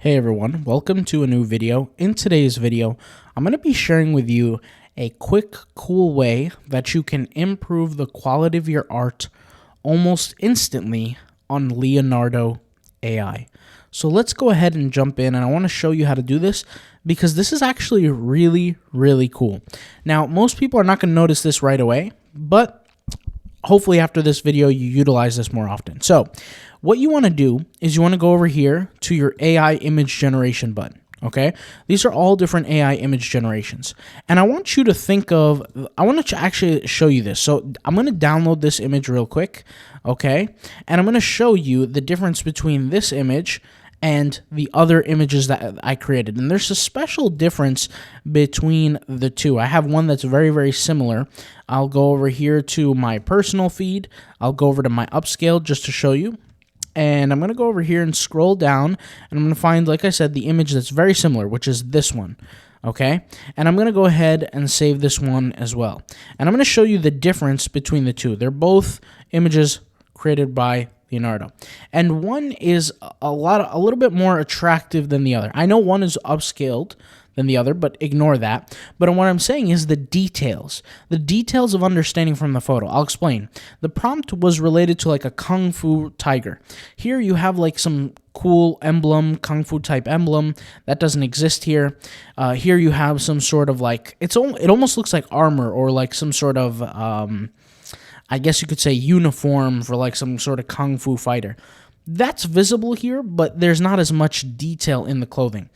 Hey everyone, welcome to a new video. In today's video, I'm going to be sharing with you a quick, cool way that you can improve the quality of your art almost instantly on Leonardo.Ai. So let's go ahead and jump in, and I want to show you how to do this because this is actually really, really cool. Now, most people are not going to notice this right away, but hopefully after this video you utilize this more often. So what you want to do is you want to go over here to your AI image generation button. Okay, these are all different AI image generations, and I want you to think of, I want to actually show you this. So I'm going to download this image real quick, okay, and I'm going to show you the difference between this image and the other images that I created. And there's a special difference between the two. I have one that's very, very similar. I'll go over here to my personal feed. I'll go over to my upscale just to show you. And I'm going to go over here and scroll down, and I'm going to find, like I said, the image that's very similar, which is this one. Okay, and I'm going to go ahead and save this one as well. And I'm going to show you the difference between the two. They're both images created by Leonardo, and one is a little bit more attractive than the other. I know one is upscaled than the other, but ignore that. But what I'm saying is the details of understanding from the photo. I'll explain. The prompt was related to like a Kung Fu tiger. Here you have like some cool emblem, Kung Fu type emblem that doesn't exist here. Here you have some sort of like, it almost looks like armor or like some sort of, I guess you could say uniform for like some sort of Kung Fu fighter. That's visible here, but there's not as much detail in the clothing.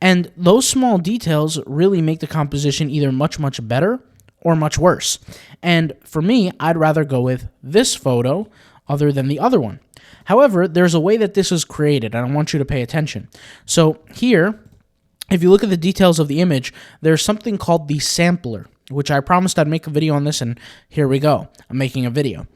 And those small details really make the composition either much, much better or much worse. And for me, I'd rather go with this photo other than the other one. However, there's a way that this is created, and I want you to pay attention. So here, if you look at the details of the image, there's something called the sampler, which I promised I'd make a video on this, and here we go. I'm making a video.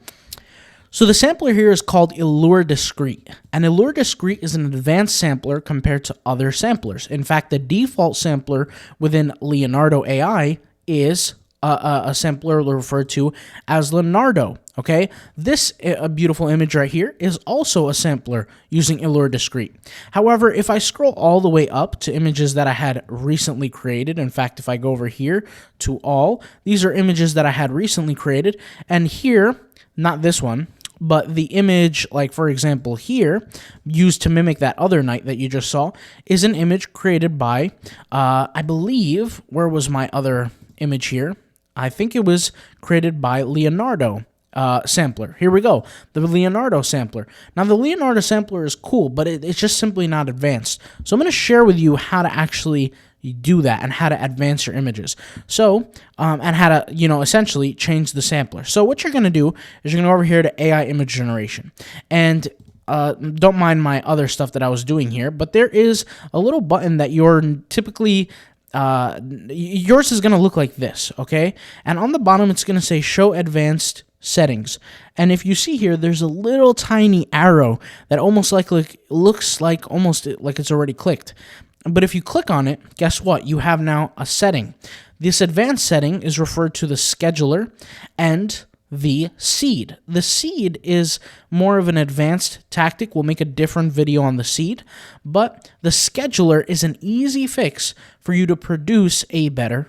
So the sampler here is called Allure Discrete, and Allure Discrete is an advanced sampler compared to other samplers. In fact, the default sampler within Leonardo.Ai is a sampler referred to as Leonardo, okay? This beautiful image right here is also a sampler using Allure Discrete. However, if I scroll all the way up to images that I had recently created, in fact, if I go over here to all, these are images that I had recently created, and here, not this one, but the image, like for example here, used to mimic that other knight that you just saw, is an image created by, I believe, where was my other image here? I think it was created by Leonardo sampler. Here we go, the Leonardo sampler. Now the Leonardo sampler is cool, but it's just simply not advanced. So I'm going to share with you how to actually do that and how to advance your images. So, and how to, essentially change the sampler. So what you're going to do is you're going to go over here to AI image generation. And don't mind my other stuff that I was doing here, but there is a little button that you're typically, yours is going to look like this, okay? And on the bottom, it's going to say show advanced settings. And if you see here, there's a little tiny arrow that almost looks like almost like it's already clicked. But if you click on it, guess what? You have now a setting. This advanced setting is referred to the scheduler and the seed. The seed is more of an advanced tactic. We'll make a different video on the seed, but the scheduler is an easy fix for you to produce a better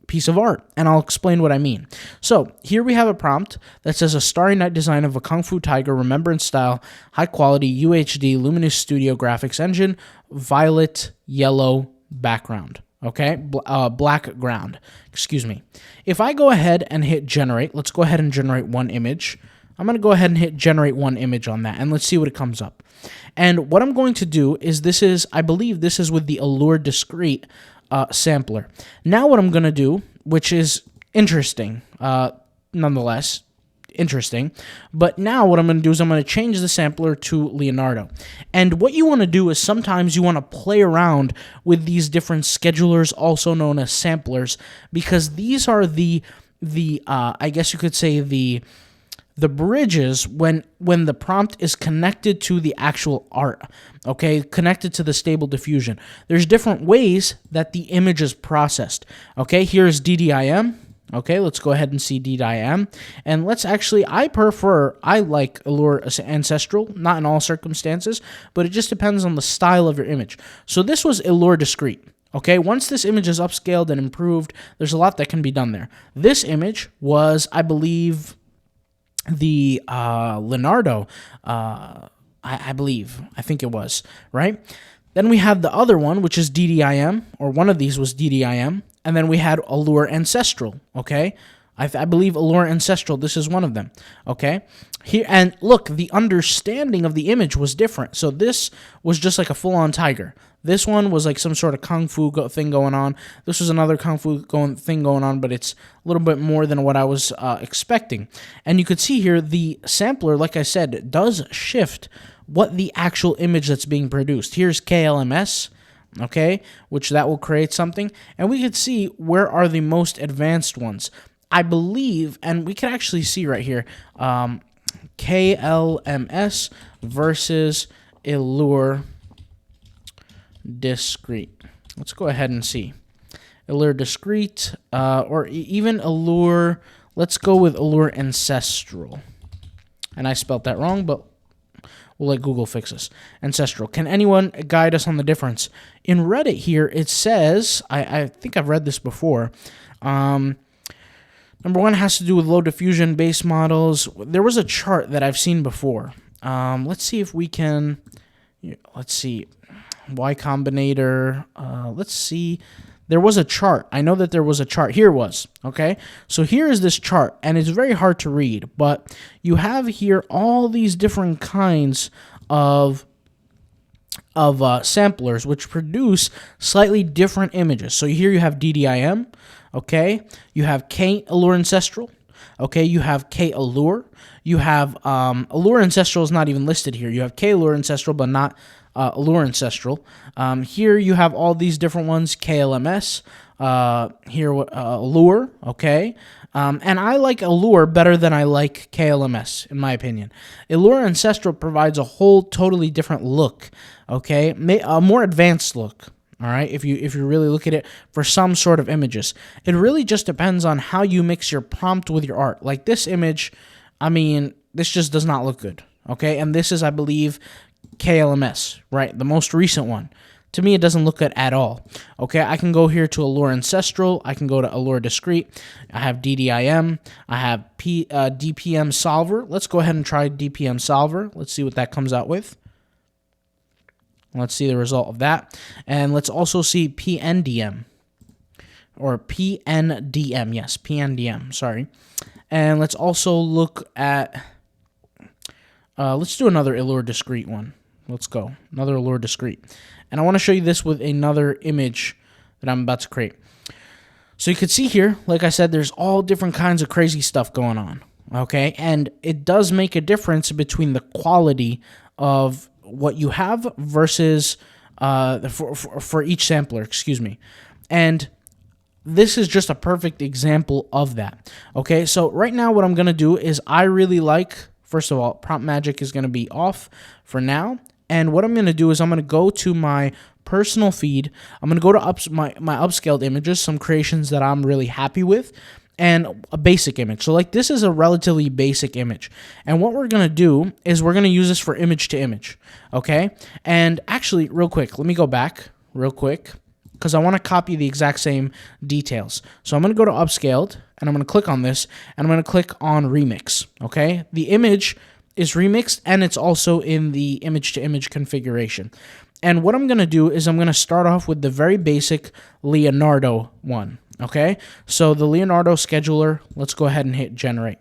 piece of art, and I'll explain what I mean. So here we have a prompt that says a Starry Night design of a Kung Fu tiger, remembrance style, high quality UHD Luminous Studio graphics engine, violet yellow background. Okay, black ground. Excuse me. If I go ahead and hit generate, let's go ahead and generate one image. I'm going to go ahead and hit generate one image on that, and let's see what it comes up. And what I'm going to do is I believe this is with the Allure Discrete sampler. Now what I'm going to do, which is interesting, nonetheless, interesting, but now what I'm going to do is I'm going to change the sampler to Leonardo. And what you want to do is sometimes you want to play around with these different schedulers, also known as samplers, because these are the I guess you could say the bridges when the prompt is connected to the actual art, okay, connected to the stable diffusion. There's different ways that the image is processed, okay? Here's DDIM, Okay, let's go ahead and see D.I.M. And let's actually, I like Allure Ancestral, not in all circumstances, but it just depends on the style of your image. So this was Allure Discrete. Okay, once this image is upscaled and improved, there's a lot that can be done there. This image was, I believe, the Leonardo, I think it was, right? Then we had the other one, which is DDIM, or one of these was DDIM, and then we had Allure Ancestral, okay? I believe Allure Ancestral, this is one of them, okay? Here, and look, the understanding of the image was different. So this was just like a full-on tiger. This one was like some sort of kung fu thing going on. This was another kung fu thing going on, but it's a little bit more than what I was expecting. And you could see here the sampler, like I said, does shift what the actual image that's being produced. Here's KLMS, okay, which that will create something. And we could see where are the most advanced ones. I believe, and we can actually see right here, KLMS versus Allure Discrete. Let's go ahead and see. Allure Discrete, or even Allure, let's go with Allure Ancestral. And I spelled that wrong, but we'll let Google fix this. Ancestral. Can anyone guide us on the difference? In Reddit here, it says, I think I've read this before, number one has to do with low diffusion base models. There was a chart that I've seen before. Let's see if we can, let's see, Y Combinator, let's see. There was a chart. I know that there was a chart. Here it was, okay? So here is this chart, and it's very hard to read, but you have here all these different kinds of samplers which produce slightly different images. So here you have DDIM, okay? You have K Allure Ancestral, okay? You have K Allure. You have Allure Ancestral is not even listed here. You have K Allure Ancestral, but not Allure Ancestral. Here you have all these different ones, KLMS, here Allure, okay? And I like Allure better than I like KLMS, in my opinion. Allure Ancestral provides a whole totally different look, okay? A more advanced look, all right, if you really look at it for some sort of images. It really just depends on how you mix your prompt with your art. Like this image, I mean, this just does not look good, okay? And this is, I believe, KLMS, right? The most recent one. To me, it doesn't look good at all. Okay, I can go here to Allure Ancestral. I can go to Allure Discrete. I have DDIM. I have DPM Solver. Let's go ahead and try DPM Solver. Let's see what that comes out with. Let's see the result of that. And let's also see PNDM. Or PNDM. Yes, PNDM. Sorry. And let's also look at... let's do another Allure Discrete one. Let's go. Another Allure Discrete. And I want to show you this with another image that I'm about to create. So you can see here, like I said, there's all different kinds of crazy stuff going on. Okay? And it does make a difference between the quality of what you have versus for each sampler, excuse me. And this is just a perfect example of that. Okay? So right now what I'm going to do is I really like... First of all, prompt magic is going to be off for now. And what I'm going to do is I'm going to go to my personal feed. I'm going to go to my upscaled images, some creations that I'm really happy with, and a basic image. So like this is a relatively basic image. And what we're going to do is we're going to use this for image to image. Okay? And actually, real quick, let me go back real quick because I want to copy the exact same details. So I'm going to go to upscaled. And I'm going to click on this, and I'm going to click on remix, okay? The image is remixed, and it's also in the image-to-image configuration. And what I'm going to do is I'm going to start off with the very basic Leonardo one, okay? So the Leonardo scheduler, let's go ahead and hit generate,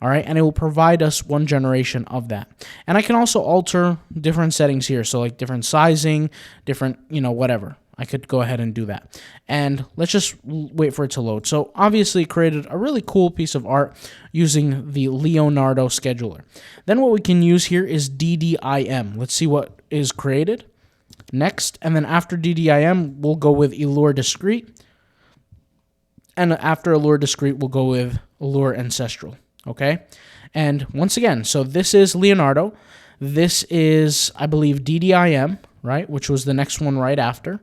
all right? And it will provide us one generation of that. And I can also alter different settings here, so like different sizing, different, whatever. I could go ahead and do that. And let's just wait for it to load. So obviously created a really cool piece of art using the Leonardo scheduler. Then what we can use here is DDIM. Let's see what is created. Next, and then after DDIM, we'll go with Allure Discrete. And after Allure Discrete, we'll go with Allure Ancestral. Okay? And once again, so this is Leonardo. This is, I believe, DDIM, right? Which was the next one right after.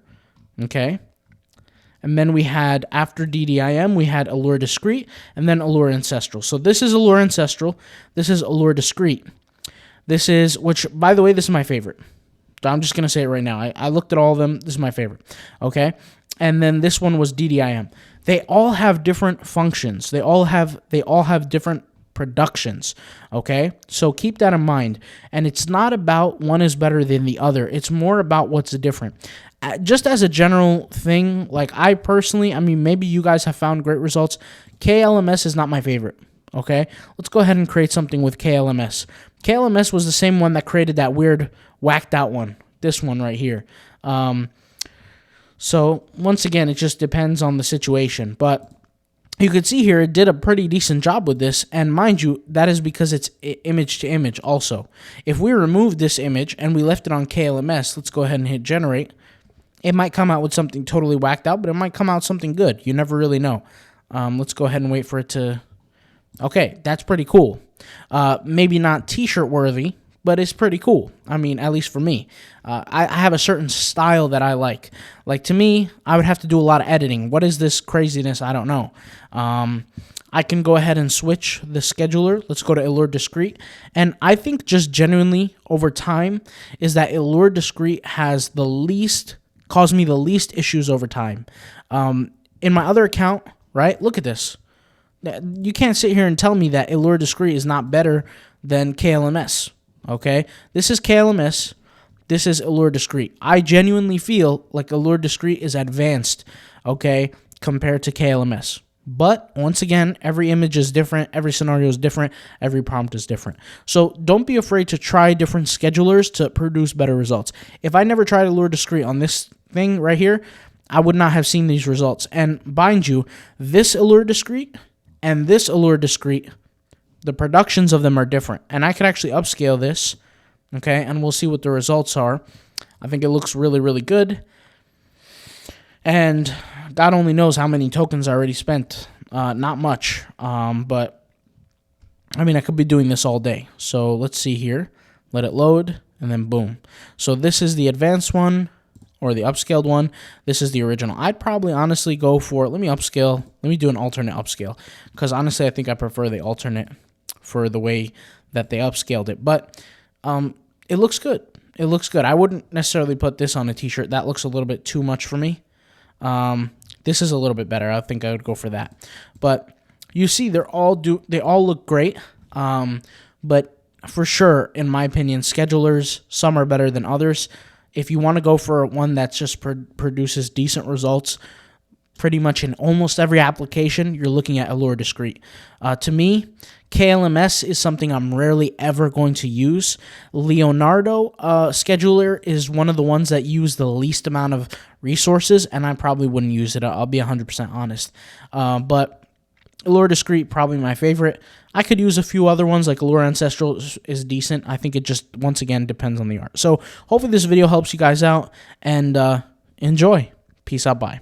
Okay, And then we had, after DDIM, we had Allure Discrete, and then Allure Ancestral. So this is Allure Ancestral. This is Allure Discrete. This is, which, by the way, this is my favorite. I'm just going to say it right now. I looked at all of them. This is my favorite. Okay? And then this one was DDIM. They all have different functions. They all have different productions. Okay? So keep that in mind. And it's not about one is better than the other. It's more about what's different. Just as a general thing, like I personally, I mean, maybe you guys have found great results. KLMS is not my favorite. Okay? Let's go ahead and create something with KLMS. KLMS was the same one that created that weird whacked out one. This one right here. So once again, it just depends on the situation. But you could see here it did a pretty decent job with this. And mind you, that is because it's image to image also. If we remove this image and we left it on KLMS, let's go ahead and hit generate. It might come out with something totally whacked out, but it might come out something good. You never really know. Let's go ahead and wait for it to... Okay, that's pretty cool. Maybe not t-shirt worthy, but it's pretty cool. I mean, at least for me. I have a certain style that I like. Like, to me, I would have to do a lot of editing. What is this craziness? I don't know. I can go ahead and switch the scheduler. Let's go to Allure Discrete. And I think just genuinely, over time, is that Allure Discrete has the least... caused me the least issues over time. In my other account, right, look at this. You can't sit here and tell me that Allure Discrete is not better than KLMS, okay? This is KLMS. This is Allure Discrete. I genuinely feel like Allure Discrete is advanced, okay, compared to KLMS. But, once again, every image is different, every scenario is different, every prompt is different. So, don't be afraid to try different schedulers to produce better results. If I never tried Allure Discrete on this thing right here, I would not have seen these results. And, mind you, this Allure Discrete and this Allure Discrete, the productions of them are different. And I could actually upscale this, okay, and we'll see what the results are. I think it looks really, really good. And God only knows how many tokens I already spent. Not much, but, I mean, I could be doing this all day. So let's see here. Let it load, and then boom. So this is the advanced one, or the upscaled one. This is the original. I'd probably honestly go for, let me upscale. Let me do an alternate upscale. Because honestly, I think I prefer the alternate for the way that they upscaled it. But it looks good. It looks good. I wouldn't necessarily put this on a t-shirt. That looks a little bit too much for me. This is a little bit better. I think I would go for that. But you see, they all look great. But for sure, in my opinion, schedulers, some are better than others. If you want to go for one that just produces decent results, pretty much in almost every application, you're looking at Allure Discrete. To me, KLMS is something I'm rarely ever going to use. Leonardo scheduler is one of the ones that use the least amount of resources, and I probably wouldn't use it. I'll be 100% honest. But Allure Discrete, probably my favorite. I could use a few other ones, like Allure Ancestral is decent. I think it just, once again, depends on the art. So hopefully this video helps you guys out, and enjoy. Peace out, bye.